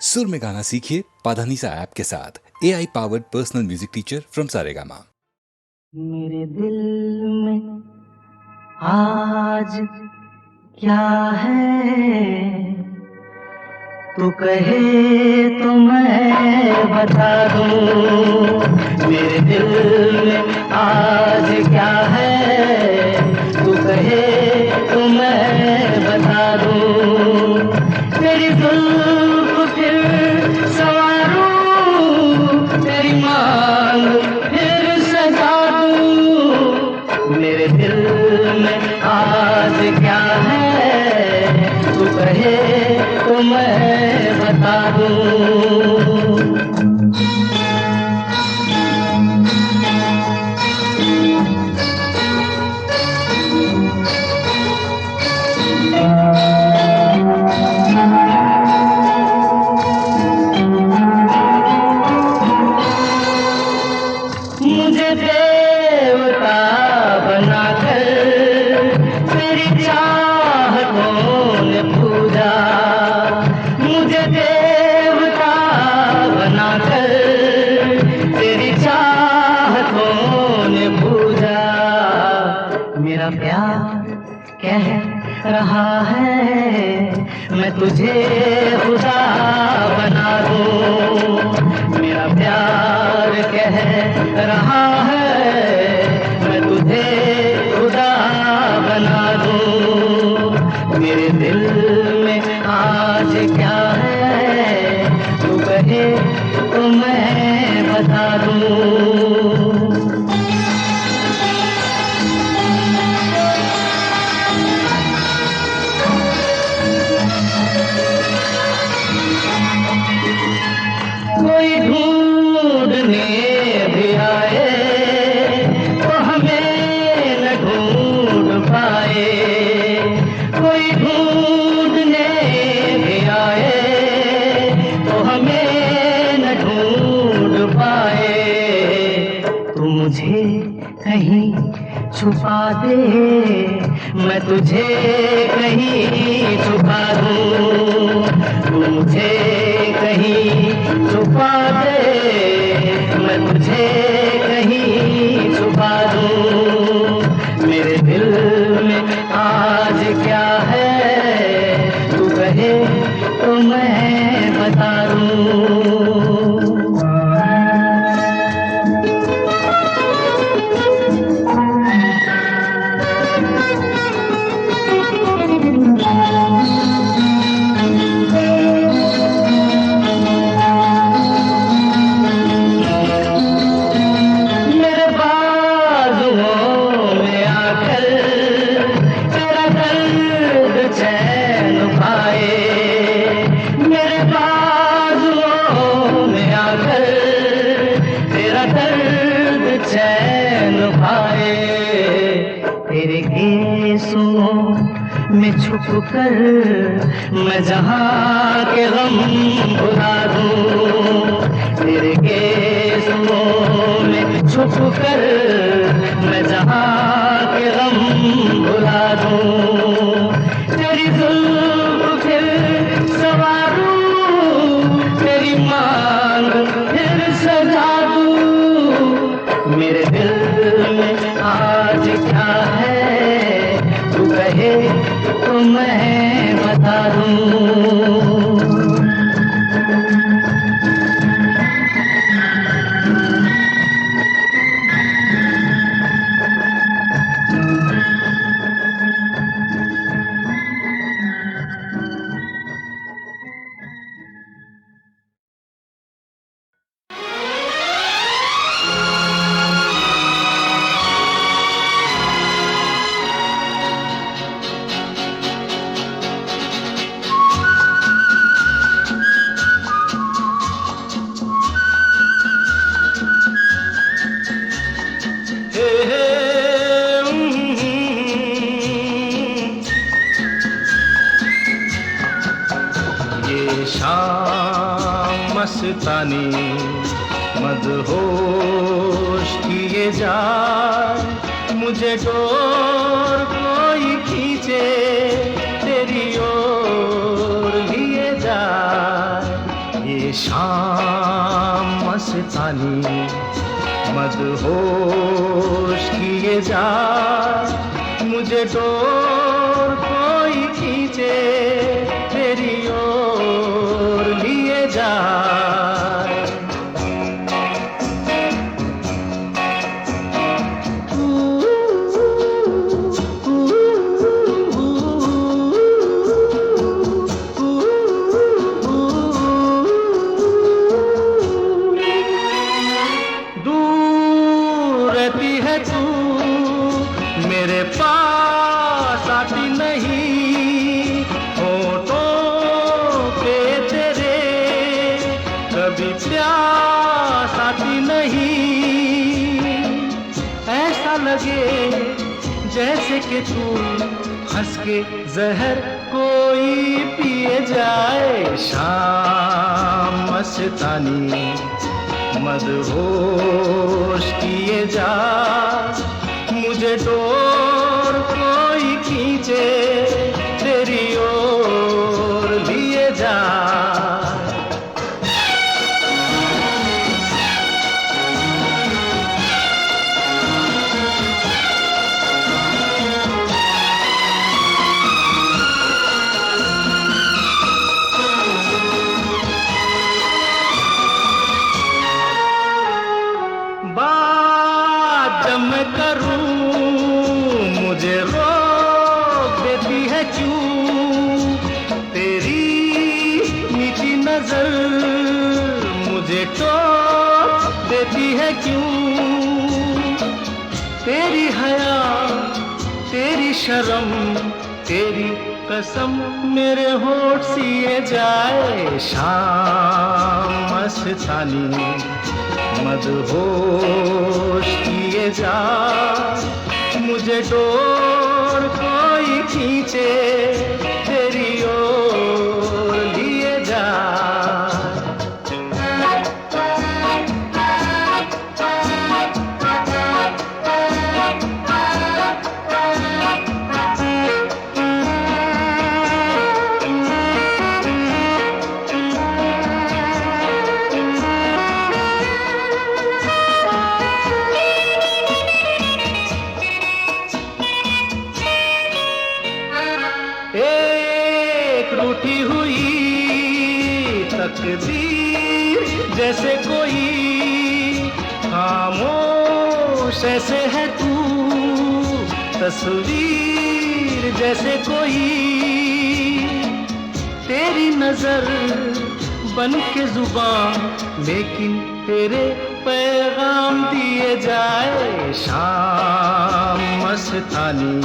सुर में गाना सीखिए पाधानीसा ऐप के साथ। AI powered personal music teacher from Saregama. मेरे दिल में आज क्या है, तू कहे तो मैं बता दूं। मेरे दिल में आज क्या है, तू कहे तो मैं बता दूं। तेरी जुल्फ फिर संवारूं, तेरी मांग फिर सजा दूं। मेरे दिल में आज क्या है, तू कहे तो मैं बता दूं। मुझे देवता बनाकर तेरी चाहतों ने पूजा। मुझे देवता बनाकर तेरी चाहतों ने पूजा। मेरा प्यार कह रहा है, मैं तुझे खुदा बना दूं। मेरा प्यार कह रहा है, मैं तुझे खुदा बना दूं। मेरे दिल में आज क्या है, तू कहे तो मैं बता दूं। कोई ढूंढने भी आए तो हमें न ढूंढ पाए। कोई ढूंढने भी आए तो हमें न ढूंढ पाए। तू मुझे कहीं छुपा दे, मैं तुझे कहीं छुपा दूं। तू मुझे कहीं छुपा दे, मैं तुझे कहीं छुपा दूं। मेरे दिल में आज क्या है, तू कहे तो मैं बता दूं। तेरे केसों में छुप कर मैं जहाँ के गम भुला दूं। तेरे केसों में छुप कर मैं जहाँ के गम भुला दूं। तेरी जुल्फ फिर संवारूं, तेरी मांग फिर सजा दूं। मेरे दिल में आज क्या है, तू कहे तो मैं बता दूं। शाम मस्तानी मदहोश किए जाए, मुझे डोर कोई खींचे तेरी ओर लिए जाए। शाम मस्तानी मदहोश किए जा, मुझे डोर कोई खींचे तेरी ओर लिए जा। जैसे कि तू हंस के जहर कोई पिए जाए। शाम मस्तानी मदहोश किए जा, मुझे डोर कोई खींचे तेरी ओर लिए जा। तेरी हया तेरी शर्म तेरी कसम मेरे होठ सिए जाए। शाम मस्तानी मदहोश किए जा, मुझे डोर कोई खींचे तेरी ओर लिए जा। जैसे कोई खामोश ऐसे है तू, तस्वीर जैसे कोई तेरी नजर बन के जुबान, लेकिन तेरे पैगाम दिए जाए। शाम मस्तानी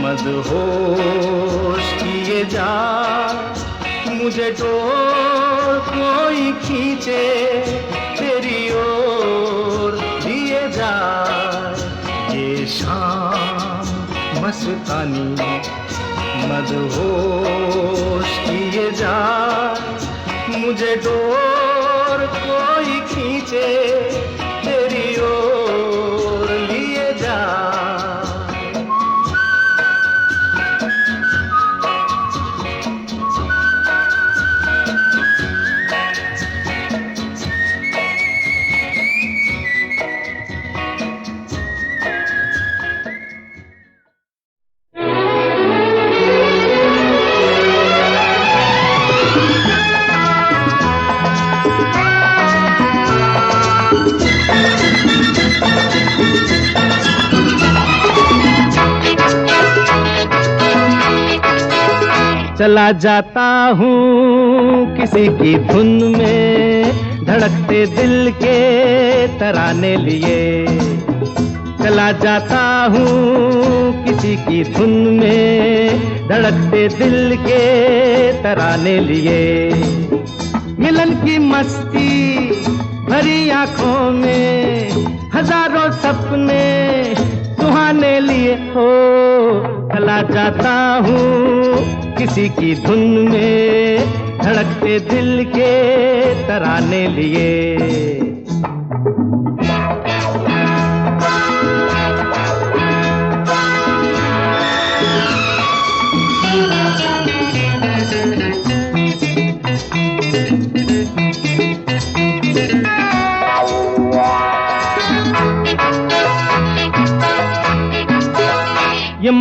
मदहोश किए जा, मुझे डोर कोई खींचे तेरी ओर लिए जा। ये शाम मस्तानी मदहोश किए जा, मुझे डोर कोई खींचे तेरी ओर लिए जा। चला जाता हूँ किसी की धुन में, धड़कते दिल के तराने लिए। चला जाता हूँ किसी की धुन में, धड़कते दिल के तराने लिए। मिलन की मस्ती भरी आँखों में हजारों सपने सुहाने लिए हो। चला जाता हूँ किसी की धुन में, धड़कते दिल के तराने लिए।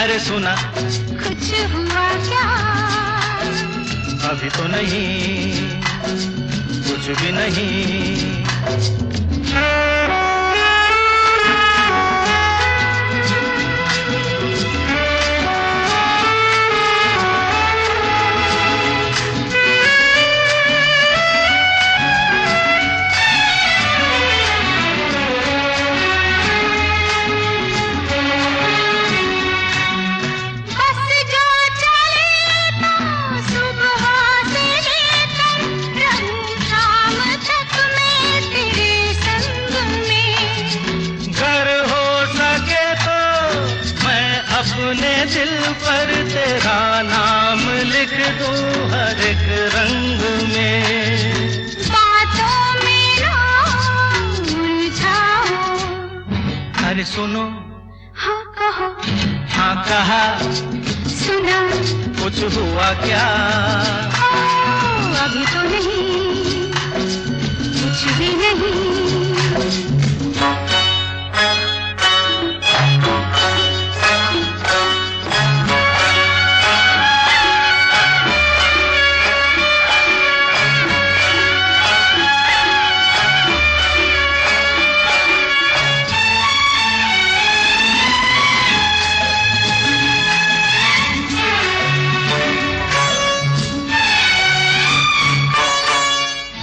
अरे सुना कुछ हुआ क्या? अभी तो नहीं, कुछ भी नहीं। अपने दिल पर तेरा नाम लिख दूं हर एक रंग में। बातों में ना उलझाओ। अरे सुनो, हाँ कहो। हाँ कहा, सुना, कुछ हुआ क्या? अभी तो नहीं, कुछ भी नहीं।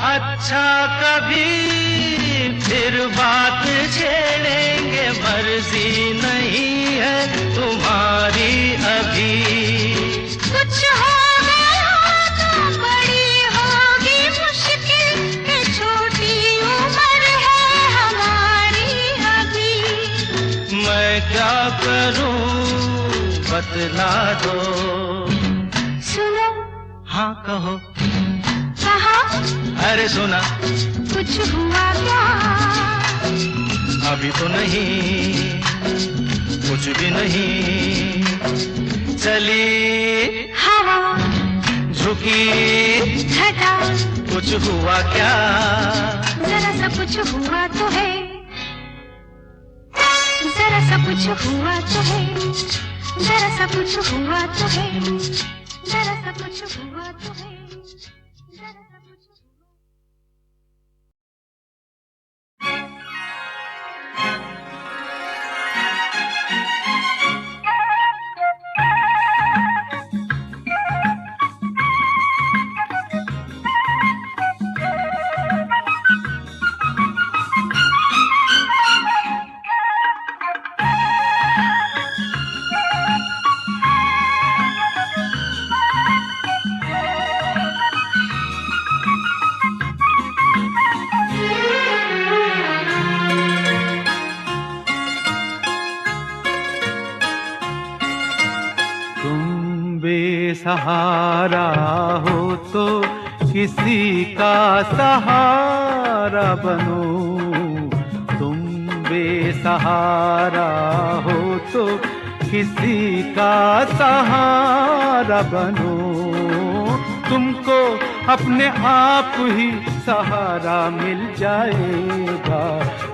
अच्छा कभी फिर बात छेड़ेंगे, मर्जी नहीं है तुम्हारी अभी। कुछ हो गया तो बड़ी होगी मुश्किल, ये छोटी उम्र है हमारी अभी। मैं क्या करूं बतला दो। सुनो, हाँ कहो। कहा, अरे सुना, कुछ हुआ क्या? अभी तो नहीं, कुछ भी नहीं। चली हवा, झुकी घटा, कुछ हुआ क्या? जरा सा कुछ हुआ तो है, जरा सा कुछ हुआ तो है, जरा सा कुछ हुआ तो है, जरा सा कुछ हुआ तो है, जरा सा कुछ। सहारा हो तो किसी का सहारा बनो, तुम बेसहारा हो तो किसी का सहारा बनो। तुमको अपने आप ही सहारा मिल जाएगा,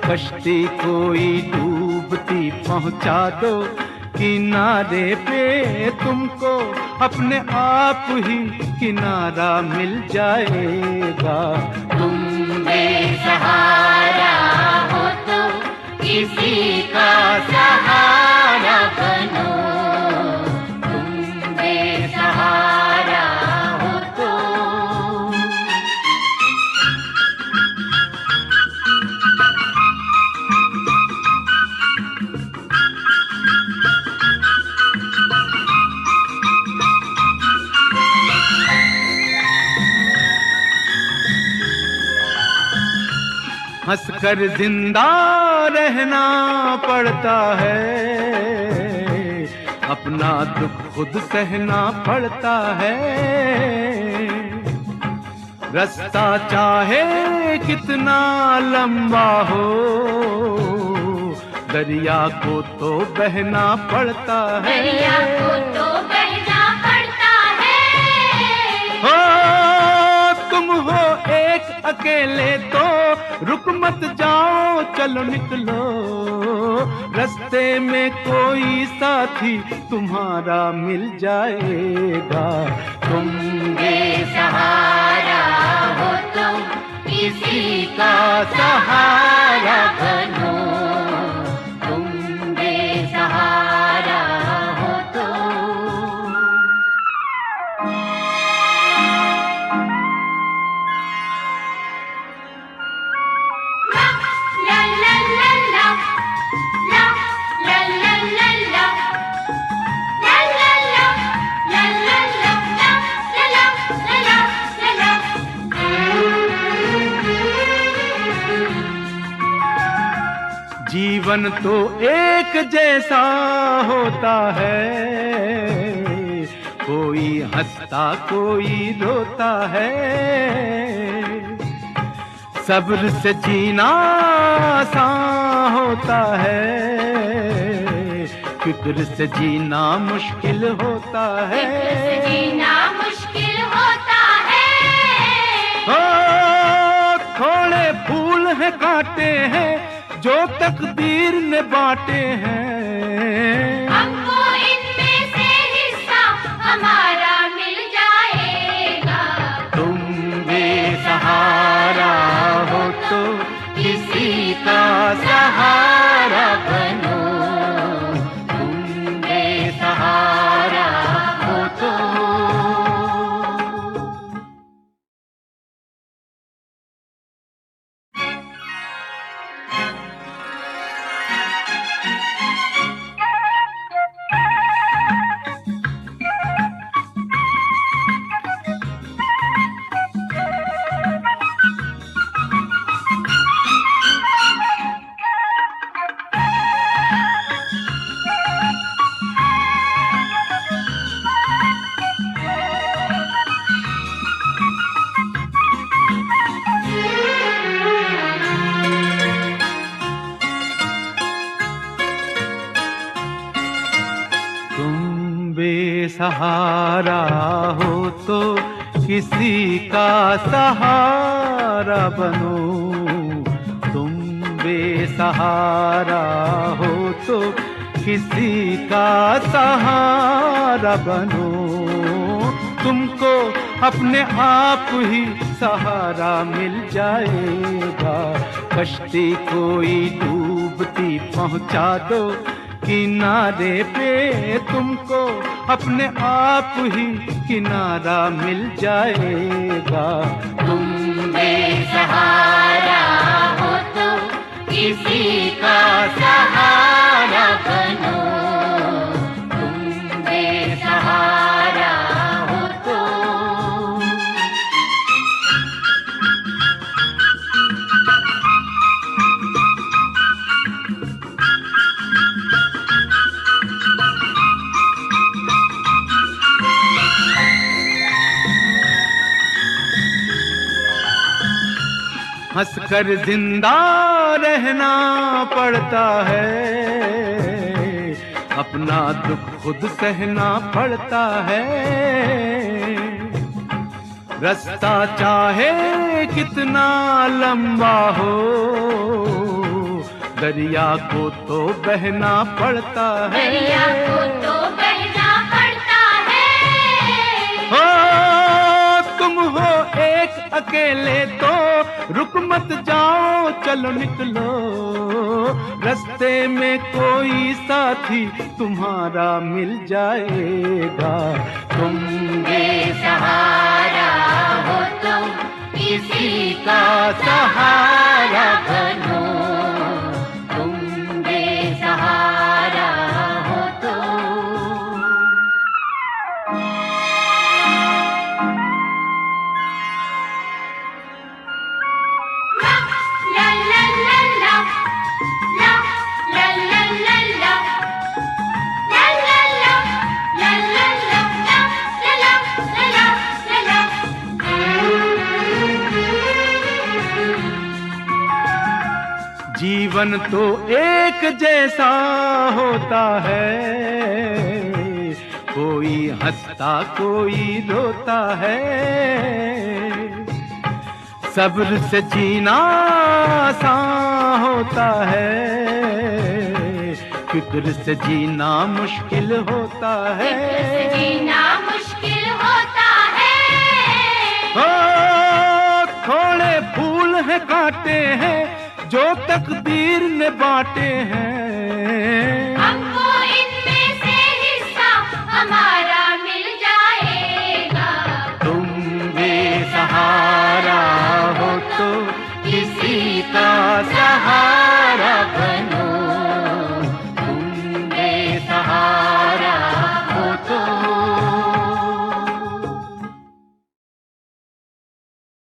कश्ती कोई डूबती पहुंचा दो किनारे पे, तुमको अपने आप ही किनारा मिल जाएगा। तुम बेसहारा हो तो किसी का सहारा बनो, तुम बेसहारा हो तो। हंसकर जिंदा रहना पड़ता है, अपना दुख खुद सहना पड़ता है। रास्ता चाहे कितना लंबा हो, दरिया को तो बहना पड़ता है, दरिया को तो बहना पड़ता है। हो तुम हो एक एक अकेले तो रुक मत जाओ, चलो निकलो, रास्ते में कोई साथी तुम्हारा मिल जाएगा। तुम बेसहारा हो तो किसी का सहारा बनो, तुम बेसहारा हो तो। La la la la la la la la la la la la la la la la la la la जीवन तो एक जैसा होता है, कोई हंसता कोई रोता है, सब्र से जीना आसान होता है, फिक्र से जीना मुश्किल होता है, जीना मुश्किल होता है। ओ, थोड़े फूल हैं कांटे हैं जो तकदीर ने बांटे हैं, हमको इनमें से हिस्सा हमारा मिल जाएगा। तुम बेसहारा हो तो किसी का सहारा बनो, तुम बेसहारा हो तो। बेसहारा हो तो किसी का सहारा बनो, तुम बेसहारा हो तो किसी का सहारा बनो, तुमको अपने आप ही सहारा मिल जाएगा। कश्ती कोई डूबती पहुंचा दो किनारे पे, तुमको अपने आप ही किनारा मिल जाएगा। तुम बेसहारा हो तो किसी का सहारा बनो, तुम बेसहारा हो तो। हंसकर जिंदा रहना पड़ता है, अपना दुख खुद सहना पड़ता है, रास्ता चाहे कितना लंबा हो, दरिया को तो बहना पड़ता है, दरिया को तो बहना पड़ता है। हो तुम हो एक अकेले तो रुक मत जाओ, चलो निकलो, रास्ते में कोई साथी तुम्हारा मिल जाएगा। तुम बेसहारा हो तो किसी का सहारा बनो, तुम बेसहारा हो तो। La la la la la la la la la la la la la la la la la जीवन तो एक जैसा होता है, कोई हंसता कोई रोता है, सब्र से जीना आसान होता है, फिक्र से जीना मुश्किल होता है। फिक्र से जीना मुश्किल होता है। ओ, थोड़े फूल हैं कांटे हैं जो तकदीर ने बांटे हैं,